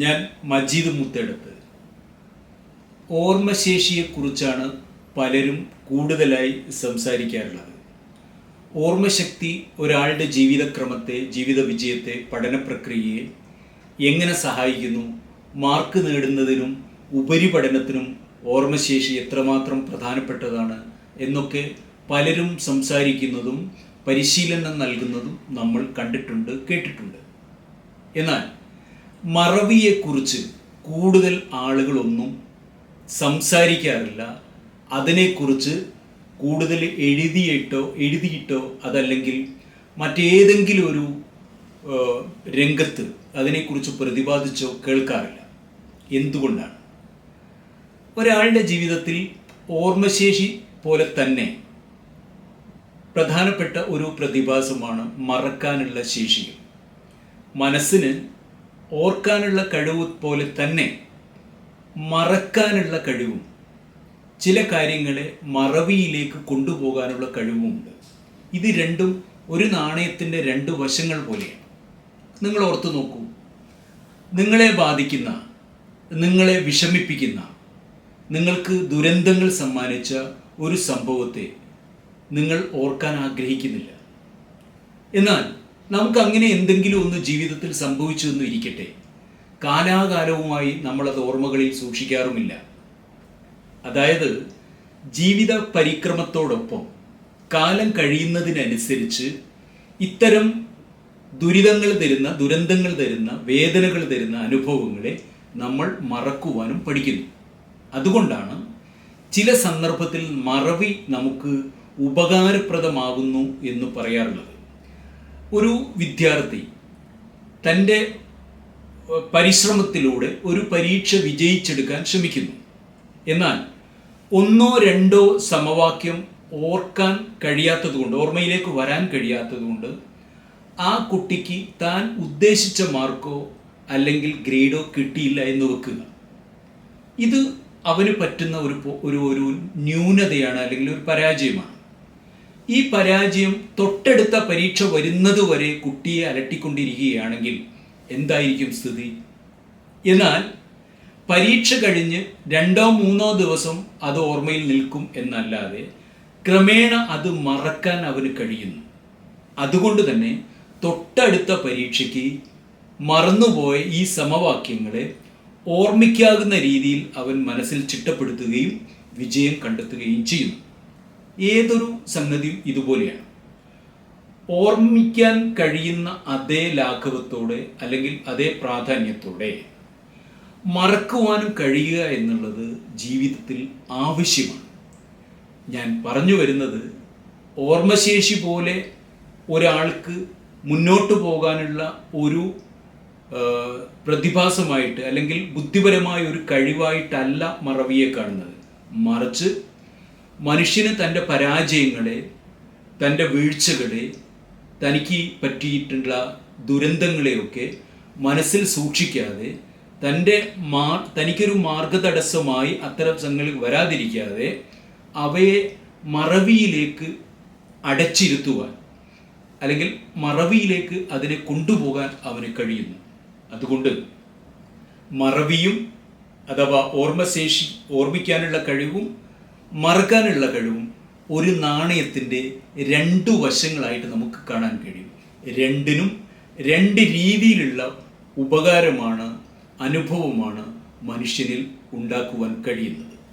ഞാൻ മജീദ് മുത്തേടത്ത്. ഓർമ്മശേഷിയെക്കുറിച്ചാണ് പലരും കൂടുതലായി സംസാരിക്കാറുള്ളത്. ഓർമ്മശക്തി ഒരാളുടെ ജീവിതക്രമത്തെ, ജീവിത വിജയത്തെ, പഠന പ്രക്രിയയെ എങ്ങനെ സഹായിക്കുന്നു, മാർക്ക് നേടുന്നതിനും ഉപരിപഠനത്തിനും ഓർമ്മശേഷി എത്രമാത്രം പ്രധാനപ്പെട്ടതാണ് എന്നൊക്കെ പലരും സംസാരിക്കുന്നതും പരിശീലനം നൽകുന്നതും നമ്മൾ കണ്ടിട്ടുണ്ട്, കേട്ടിട്ടുണ്ട്. എന്നാൽ മറവിയെക്കുറിച്ച് കൂടുതൽ ആളുകളൊന്നും സംസാരിക്കാറില്ല. അതിനെക്കുറിച്ച് കൂടുതൽ എഴുതിയിട്ടോ അതല്ലെങ്കിൽ മറ്റേതെങ്കിലും ഒരു രംഗത്ത് അതിനെക്കുറിച്ച് പ്രതിപാദിച്ചോ കേൾക്കാറില്ല. എന്തുകൊണ്ടാണ്? ഒരാളുടെ ജീവിതത്തിൽ ഓർമ്മശേഷി പോലെ തന്നെ പ്രധാനപ്പെട്ട ഒരു പ്രതിഭാസമാണ് മറക്കാനുള്ള ശേഷിയും. മനസ്സിന് ഓർക്കാനുള്ള കഴിവ് പോലെ തന്നെ മറക്കാനുള്ള കഴിവും, ചില കാര്യങ്ങളെ മറവിയിലേക്ക് കൊണ്ടുപോകാനുള്ള കഴിവുമുണ്ട്. ഇത് രണ്ടും ഒരു നാണയത്തിൻ്റെ രണ്ട് വശങ്ങൾ പോലെയാണ്. നിങ്ങൾ ഓർത്തു നോക്കൂ, നിങ്ങളെ ബാധിക്കുന്ന, നിങ്ങളെ വിഷമിപ്പിക്കുന്ന, നിങ്ങൾക്ക് ദുരന്തങ്ങൾ സമ്മാനിച്ച ഒരു സംഭവത്തെ നിങ്ങൾ ഓർക്കാൻ ആഗ്രഹിക്കുന്നില്ല. എന്നാൽ നമുക്ക് അങ്ങനെ എന്തെങ്കിലും ഒന്ന് ജീവിതത്തിൽ സംഭവിച്ചു എന്ന് ഇരിക്കട്ടെ, കാലാകാലവുമായി നമ്മളത് ഓർമ്മകളിൽ സൂക്ഷിക്കാറുമില്ല. അതായത് ജീവിത പരിക്രമത്തോടൊപ്പം കാലം കഴിയുന്നതിനനുസരിച്ച് ഇത്തരം ദുരന്തങ്ങൾ തരുന്ന, വേദനകൾ തരുന്ന അനുഭവങ്ങളെ നമ്മൾ മറക്കുവാനും പഠിക്കുന്നു. അതുകൊണ്ടാണ് ചില സന്ദർഭത്തിൽ മറവി നമുക്ക് ഉപകാരപ്രദമാകുന്നു എന്ന് പറയാറുള്ളത്. ഒരു വിദ്യാർത്ഥി തൻ്റെ പരിശ്രമത്തിലൂടെ ഒരു പരീക്ഷ വിജയിച്ചെടുക്കാൻ ശ്രമിക്കുന്നു. എന്നാൽ ഒന്നോ രണ്ടോ സമവാക്യം ഓർക്കാൻ കഴിയാത്തതുകൊണ്ട്, ഓർമ്മയിലേക്ക് വരാൻ കഴിയാത്തതുകൊണ്ട് ആ കുട്ടിക്ക് താൻ ഉദ്ദേശിച്ച മാർക്കോ അല്ലെങ്കിൽ ഗ്രേഡോ കിട്ടിയില്ല എന്ന് വെക്കുക. ഇത് അവന് പറ്റുന്ന ഒരു ന്യൂനതയാണ്, അല്ലെങ്കിൽ ഒരു പരാജയമാണ്. ഈ പരാജയം തൊട്ടടുത്ത പരീക്ഷ വരുന്നത് വരെ കുട്ടിയെ അലട്ടിക്കൊണ്ടിരിക്കുകയാണെങ്കിൽ എന്തായിരിക്കും സ്ഥിതി? എന്നാൽ പരീക്ഷ കഴിഞ്ഞ് 2-3 ദിവസം അത് ഓർമ്മയിൽ നിൽക്കും എന്നല്ലാതെ ക്രമേണ അത് മറക്കാൻ അവന് കഴിയുന്നു. അതുകൊണ്ട് തന്നെ തൊട്ടടുത്ത പരീക്ഷയ്ക്ക് മറന്നുപോയ ഈ സമവാക്യങ്ങളെ ഓർമ്മിക്കാവുന്ന രീതിയിൽ അവൻ മനസ്സിൽ ചിട്ടപ്പെടുത്തുകയും വിജയം കണ്ടെത്തുകയും ചെയ്യുന്നു. ഏതൊരു സംഗതിയും ഇതുപോലെയാണ്. ഓർമ്മിക്കാൻ കഴിയുന്ന അതേ ലാഘവത്തോടെ അല്ലെങ്കിൽ അതേ പ്രാധാന്യത്തോടെ മറക്കുവാനും കഴിയുക എന്നുള്ളത് ജീവിതത്തിൽ ആവശ്യമാണ്. ഞാൻ പറഞ്ഞു വരുന്നത്, ഓർമ്മശേഷി പോലെ ഒരാൾക്ക് മുന്നോട്ട് പോകാനുള്ള ഒരു പ്രതിഭാസമായിട്ട് അല്ലെങ്കിൽ ബുദ്ധിപരമായ ഒരു കഴിവായിട്ടല്ല മറവിയെ കാണുന്നത്. മറിച്ച് മനുഷ്യന് തൻ്റെ പരാജയങ്ങളെ, തൻ്റെ വീഴ്ചകളെ, തനിക്ക് പറ്റിയിട്ടുള്ള ദുരന്തങ്ങളെയൊക്കെ മനസ്സിൽ സൂക്ഷിക്കാതെ, തനിക്കൊരു മാർഗതടസ്സമായി അത്തരം സംഗതികൾ വരാതിരിക്കാതെ അവയെ മറവിയിലേക്ക് അടച്ചിരുത്തുവാൻ അല്ലെങ്കിൽ മറവിയിലേക്ക് അതിനെ കൊണ്ടുപോകാൻ അവന് കഴിയുന്നു. അതുകൊണ്ട് മറവിയും അഥവാ ഓർമ്മശേഷി, ഓർമ്മിക്കാനുള്ള കഴിവും മറക്കാനുള്ള കഴിവും ഒരു നാണയത്തിൻ്റെ 2 വശങ്ങളായിട്ട് നമുക്ക് കാണാൻ കഴിയും. രണ്ടിനും 2 രീതിയിലുള്ള ഉപകാരമാണ്, അനുഭവമാണ് മനുഷ്യനിൽ ഉണ്ടാക്കുവാൻ കഴിയുന്നത്.